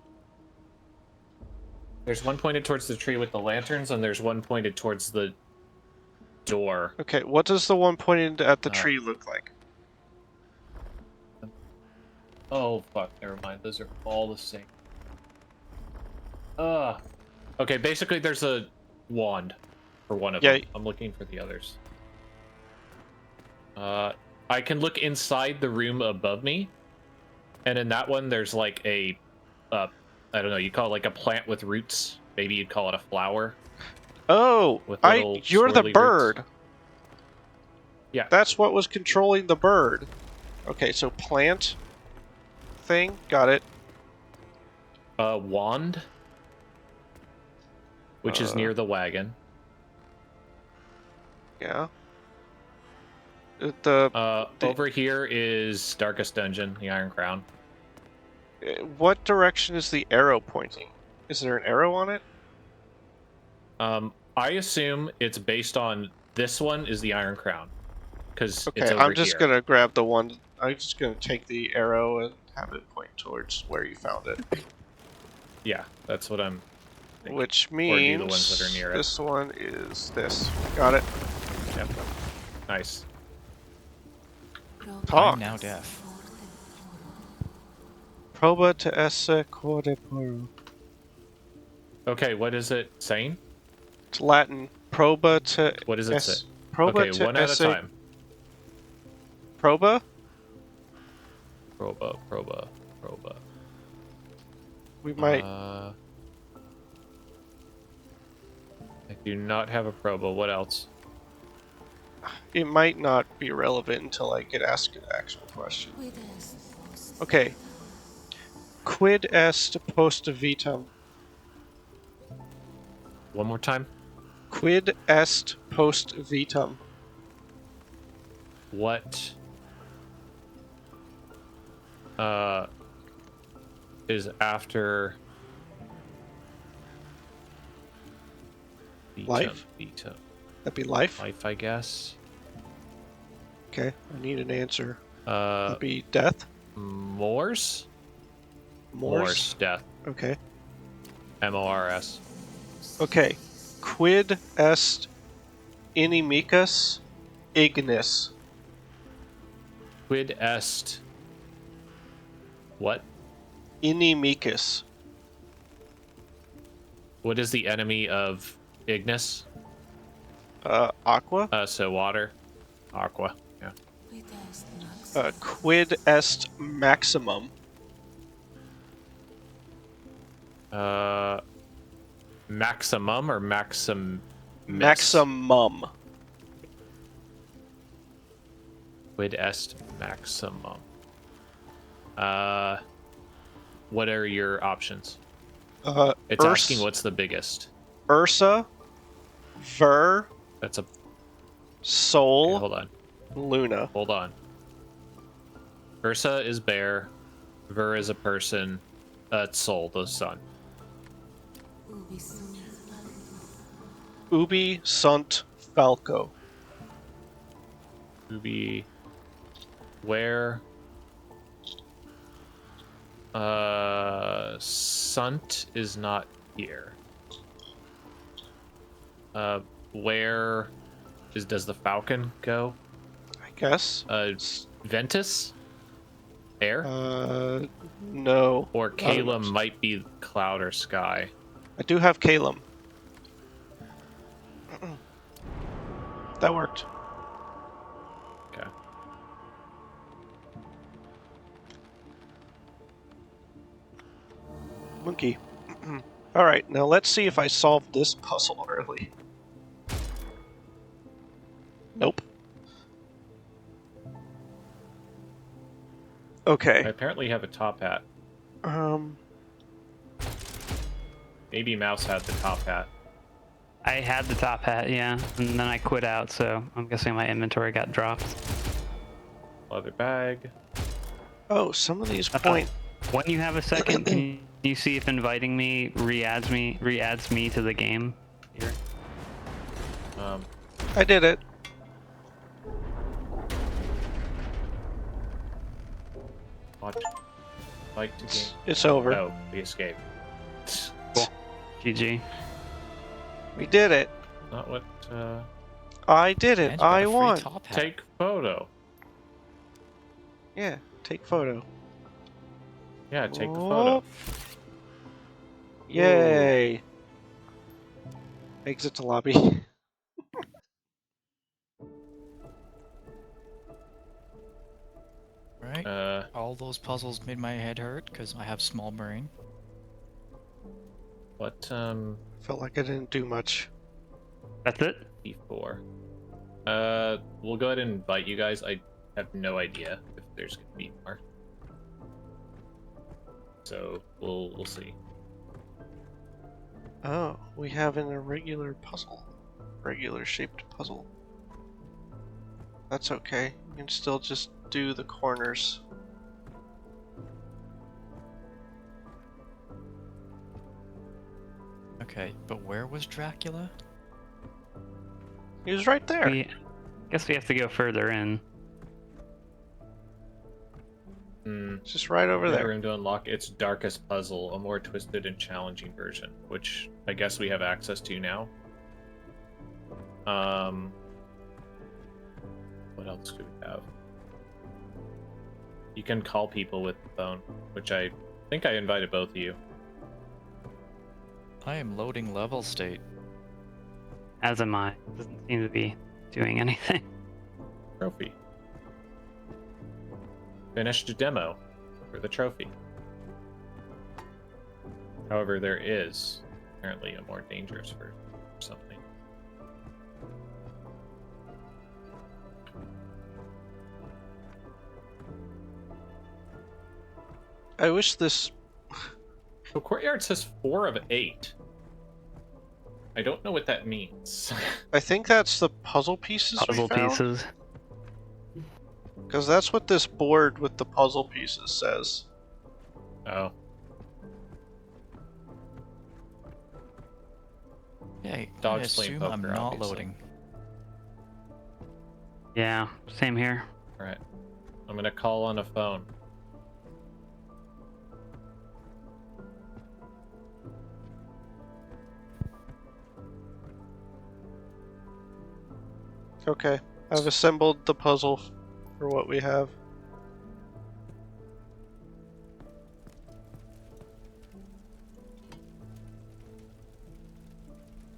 There's one pointed towards the tree with the lanterns, and there's one pointed towards the door. Okay, what does the one pointed at the tree look like? Oh, fuck, never mind. Those are all the same. Okay, basically there's a wand for one of them. I'm looking for the others. I can look inside the room above me, and in that one there's like a, I don't know, you call it like a plant with roots. Maybe you'd call it a flower. Oh, With you're the swirly bird. roots. Yeah. That's what was controlling the bird. Okay, so plant thing, got it. Wand, which is near the wagon. Yeah. Over here is Darkest Dungeon, the Iron Crown. What direction is the arrow pointing? Is there an arrow on it? I assume it's based on this one is the Iron Crown, because Okay, it's over I'm just here. gonna grab the one. I'm just gonna take the arrow and have it point towards where you found it. Yeah, that's what I'm thinking. Which Or do means the ones that are near it. this one is this. Got it. Yep. Nice. Talk. I'm now deaf. Proba to esse quode poro. Okay, what is it saying? It's Latin. Proba to What does it esse. say? Proba Okay, to one at a esse. time. Proba? Proba. We might. I do not have a proba. What else? It might not be relevant until I get asked an actual question. Okay. Quid est post vitam? One more time. Quid est post vitam? What is after Life? Vitam. That'd be life? Life, I guess. Okay, I need an answer. Uh, That'd be death? Morse? Morse? Death. Okay. Mors. Okay. Quid est inimicus ignis? Quid est. What? Inimicus. What is the enemy of Ignis? Aqua? So water. Aqua. Yeah. Quid est maximum? Maximum or maxim? Maximum. Quid est maximum. What are your options? It's asking what's the biggest. Ursa, Ver, That's a. Sol, Okay, hold on. Luna. Hold on. Ursa is bear. Ver is a person. It's Sol, the sun. Ubi sunt falco. Ubi. Where? Sunt is not here. Where does the falcon go? I guess. Ventus? Air? No. Or Calum might be cloud or sky. I do have Calum. That worked. Okay. Monkey. Alright, now let's see if I solved this puzzle early. Nope. I Okay. apparently have a top hat. Maybe Mouse had the top hat. I had the top hat, yeah, and then I quit out, so I'm guessing my inventory got dropped. Leather bag. Oh, some of these point. When you have a second, can you see if inviting me re-adds me to the game here? I did it. Watch. Like to game. It's over. Oh, we escaped. Cool. GG. We did it. Not what. I did And it. you got I a free won. top hat. Take photo. Yeah, take photo. Yeah, take the photo. Yay. Exit to lobby. Right? All those puzzles made my head hurt because I have small brain. What Felt like I didn't do much. That's it? E4. We'll go ahead and invite you guys. I have no idea if there's gonna be more. So we'll see. Oh, we have an irregular puzzle. Regular shaped puzzle. That's okay. You can still just do the corners. Okay, but where was Dracula? He was right there. We guess we have to go further in. Just right over there. Room to unlock its darkest puzzle, a more twisted and challenging version, which I guess we have access to now. What else do we have? You can call people with the phone, which I think I invited both of you. I am loading level state. As am I. Doesn't seem to be doing anything. Trophy. Finished a demo for the trophy. However, there is apparently a more dangerous version or something. I wish this. So Courtyard says 4 of 8. I don't know what that means. I think that's the puzzle pieces. Puzzle pieces. Because that's what this board with the puzzle pieces says. Oh. Yeah, I Dog's playing assume I'm poker, not obviously. loading. Yeah, same here. Alright. I'm gonna call on a phone. Okay, I've assembled the puzzle for what we have.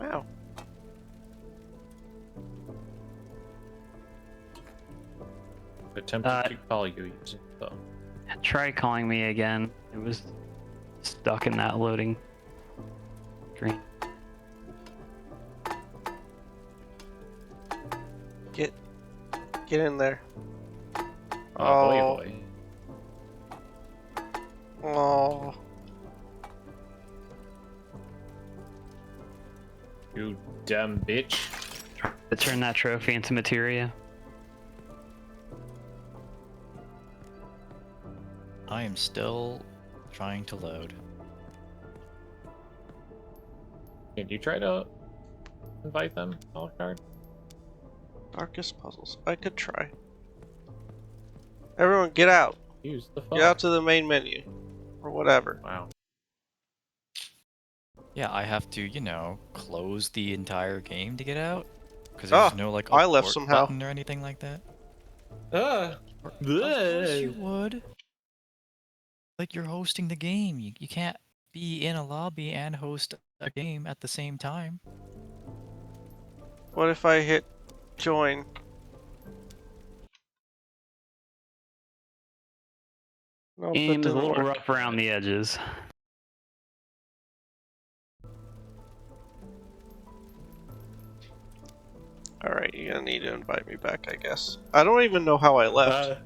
Wow. Attempted to call you using the phone. Try calling me again. It was stuck in that loading screen. Get in there. Oh, boy. Oh. You dumb bitch. To turn that trophy into materia. I am still trying to load. Can you try to invite them, Alucard? Darkest puzzles. I could try. Everyone, get out. Use the phone. Get out to the main menu. Or whatever. Wow. Yeah, I have to, you know, close the entire game to get out? Because Ah, there's no, like, I left abort somehow. button or anything like that? Ah. Of course you would. Like, you're hosting the game. You can't be in a lobby and host a game at the same time. What if I hit join? Nope, that Game is a didn't little work. rough around the edges. Alright, you're gonna need to invite me back, I guess. I don't even know how I left.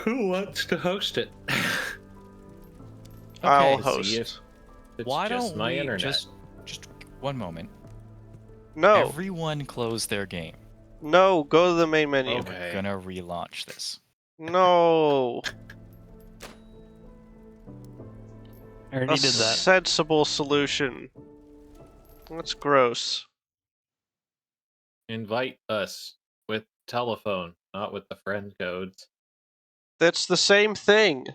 Who wants to host it? I'll Okay, host. see if it's Why just don't my we internet. just one moment. No, Everyone close their game. no, go to the main menu. Okay. We're gonna relaunch this. No. I already A did that. sensible solution. That's gross. Invite us with telephone, not with the friend codes. That's the same thing.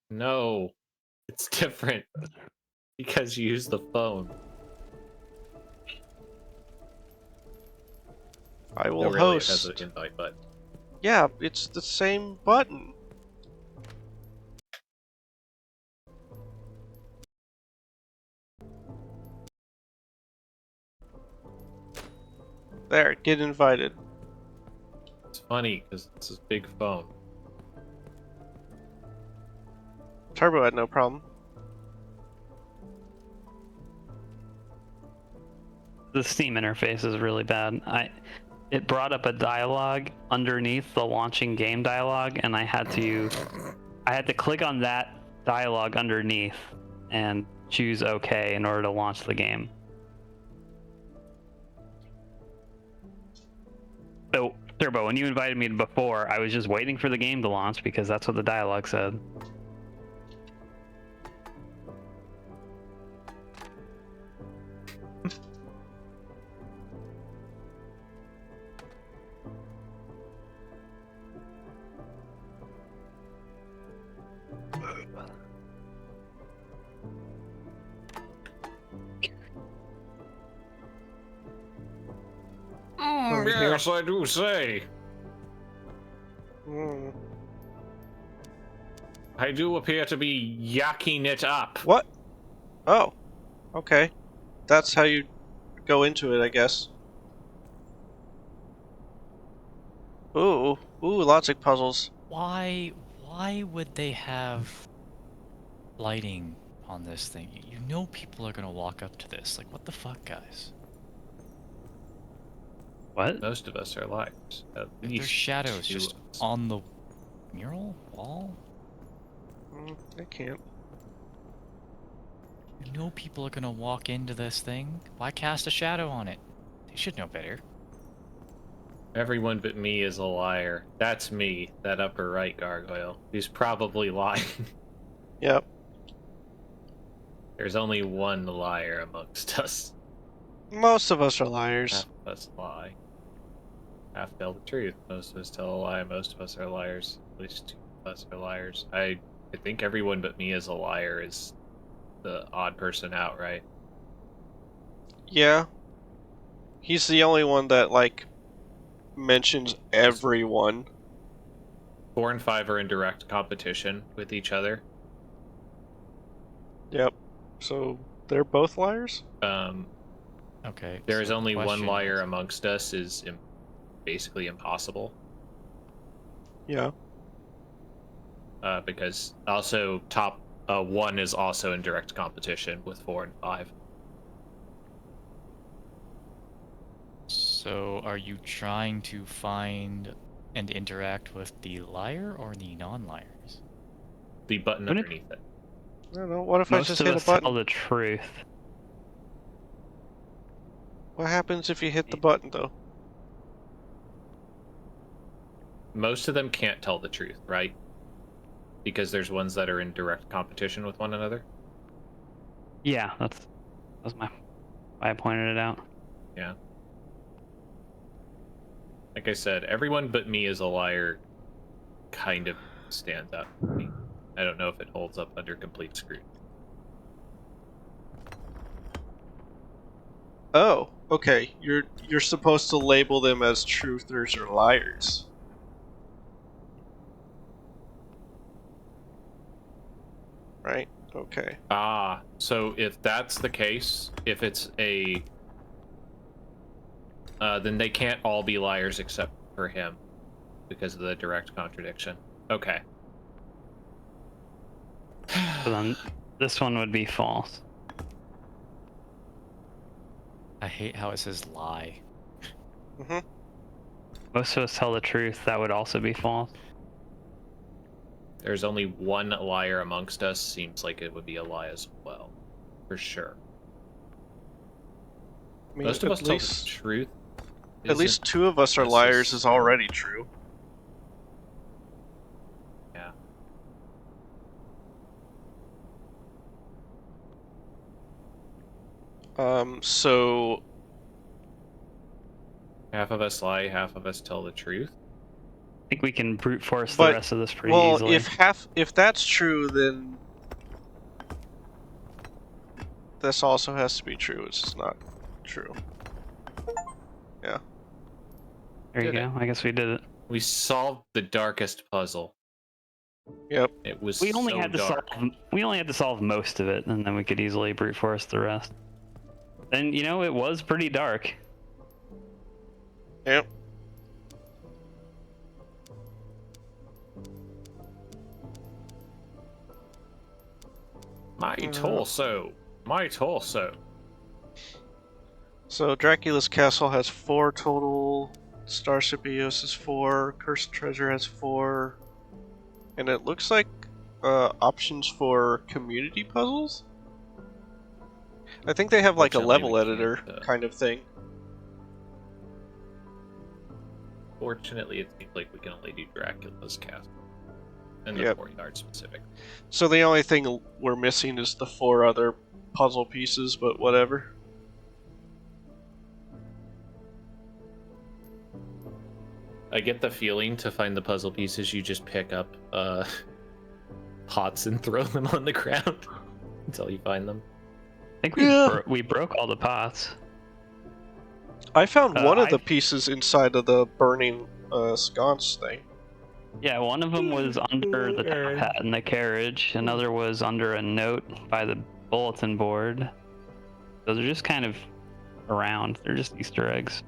No, it's different because you use the phone. I will No, really, it has host. an invite button. Yeah, it's the same button. There, get invited. It's funny because it's a big phone. Turbo had no problem. the Steam interface is really bad. It brought up a dialogue underneath the launching game dialogue, and I had to click on that dialogue underneath and choose OK in order to launch the game. So, Turbo, when you invited me before, I was just waiting for the game to launch because that's what the dialogue said. Yes, I do say. Hmm. I do appear to be yakking it up. What? Oh, okay. That's how you go into it, I guess. Ooh, logic puzzles. Why would they have lighting on this thing? You know people are gonna walk up to this. Like, what the fuck, guys? What? Most of us are liars. At If least there's shadows two just of us. on the mural wall, I can't. you know people are gonna walk into this thing. Why cast a shadow on it? They should know better. Everyone but me is a liar. That's me, that upper right gargoyle. He's probably lying. Yep. There's only one liar amongst us. Most of us are liars. Half of us lie. Half tell the truth. Most of us tell a lie. Most of us are liars. At least two of us are liars. I think everyone but me is a liar is the odd person out, right? Yeah. He's the only one that, like, mentions everyone. 4 and 5 are in direct competition with each other. Yep. So they're both liars? Okay. There is so the only one question liar is- amongst us is basically impossible. Yeah. Because also top 1 is also in direct competition with 4 and 5. So, are you trying to find and interact with the liar or the non-liars? The button Wouldn't- underneath it. I don't know. What if I Most just of hit a us tell button? the truth. What happens if you hit the button, though? Most of them can't tell the truth, right? Because there's ones that are in direct competition with one another. Yeah, that's why I pointed it out. Yeah. Like I said, everyone but me is a liar kind of stands out to me. I don't know if it holds up under complete scrutiny. Oh, okay. You're supposed to label them as truthers or liars. Right? Okay. Ah, so if that's the case, if it's a... then they can't all be liars except for him because of the direct contradiction. Okay. So then this one would be false. I hate how it says lie. Mm-hmm. Most of us tell the truth. That would also be false. There's only one liar amongst us. Seems like it would be a lie as well. For sure. I mean, Most of us tell the least, truth. at least isn't 2 of us are liars is necessary. already true. Yeah. So Half of us lie, half of us tell the truth. I think we can brute force But- the rest of this pretty well, easily. if that's true, then this also has to be true, which is not true. There you Did go. I guess we did it. We solved the darkest puzzle. Yep. It was We only so had to dark. solve most of it, and then we could easily brute force the rest. And you know, it was pretty dark. Yep. My torso. My torso. So Dracula's Castle has 4 total. Starship Eos is 4. Cursed Treasure has 4. And it looks like options for community puzzles? I think they have like a Fortunately, level we can't, editor kind of thing. Fortunately, it seems like we can only do Dracula's Castle. And the Yep. courtyard specific. So the only thing we're missing is the 4 other puzzle pieces, but whatever. I get the feeling to find the puzzle pieces, you just pick up pots and throw them on the ground until you find them. I think we, Yeah. we broke all the pots. I found one of the I've- pieces inside of the burning sconce thing. Yeah, one of them was under the top hat in the carriage. Another was under a note by the bulletin board. Those are just kind of around. They're just Easter eggs.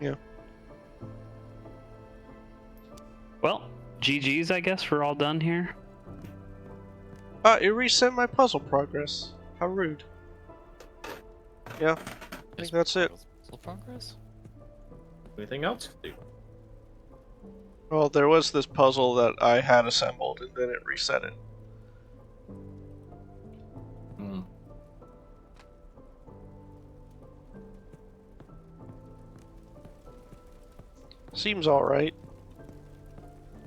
Yeah. Well, GG's, I guess we're all done here. It reset my puzzle progress. How rude. Yeah, I think that's it. Puzzle progress? Anything else? Well, there was this puzzle that I had assembled, and then it reset it. Hmm. Seems alright.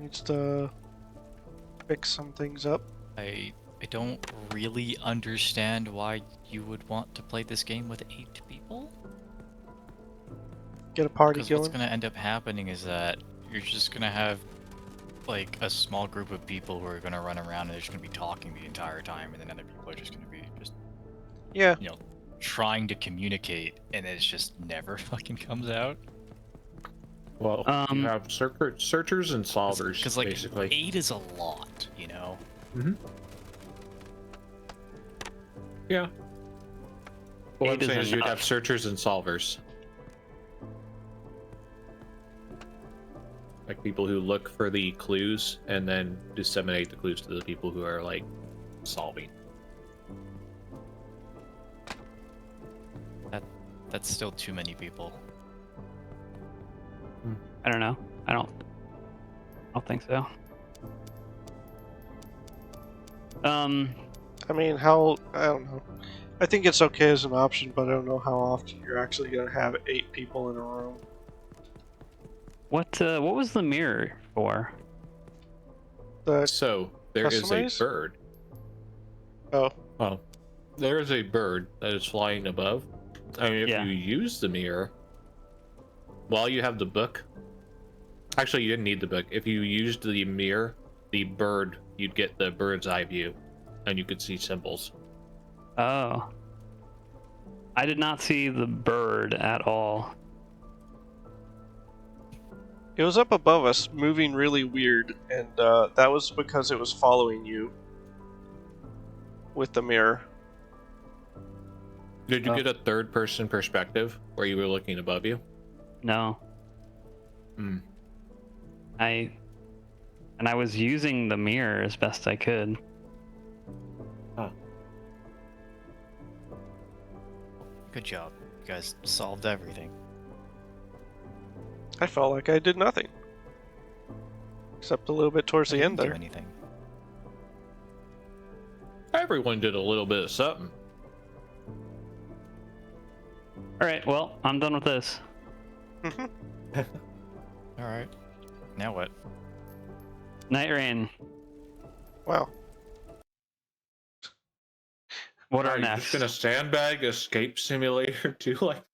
Needs to fix some things up. I don't really understand why you would want to play this game with 8 people. Get a party Because going. what's gonna end up happening is that you're just gonna have like a small group of people who are gonna run around and they're just gonna be talking the entire time, and then other people are just gonna be just Yeah. trying to communicate, and it just never fucking comes out. Well, you have searchers and solvers, Because like basically. 8 is a lot, you know. Yeah. What I'm 8 is saying is you'd enough. have searchers and solvers. Like people who look for the clues and then disseminate the clues to the people who are like solving. That's still too many people. I don't know. I don't think so. I mean, how... I don't know. I think it's okay as an option, but I don't know how often you're actually going to have 8 people in a room. What was the mirror for? So there is a Customize? bird. Oh. Oh, there is a bird that is flying above. I mean, if Yeah. you use the mirror while you have the book. Actually, you didn't need the book. If you used the mirror, the bird, you'd get the bird's eye view, and you could see symbols. Oh. I did not see the bird at all. It was up above us, moving really weird, and that was because it was following you with the mirror. Did you Oh. get a third-person perspective where you were looking above you? No. Hmm. I was using the mirror as best I could. Good job. You guys solved everything. I felt like I did nothing. Except a little bit towards the end Didn't do there. anything. Everyone did a little bit of something. All right. Well, I'm done with this. All right. Now what? Night Rain. Wow. What are Are you next? just gonna sandbag Escape Simulator 2 like that?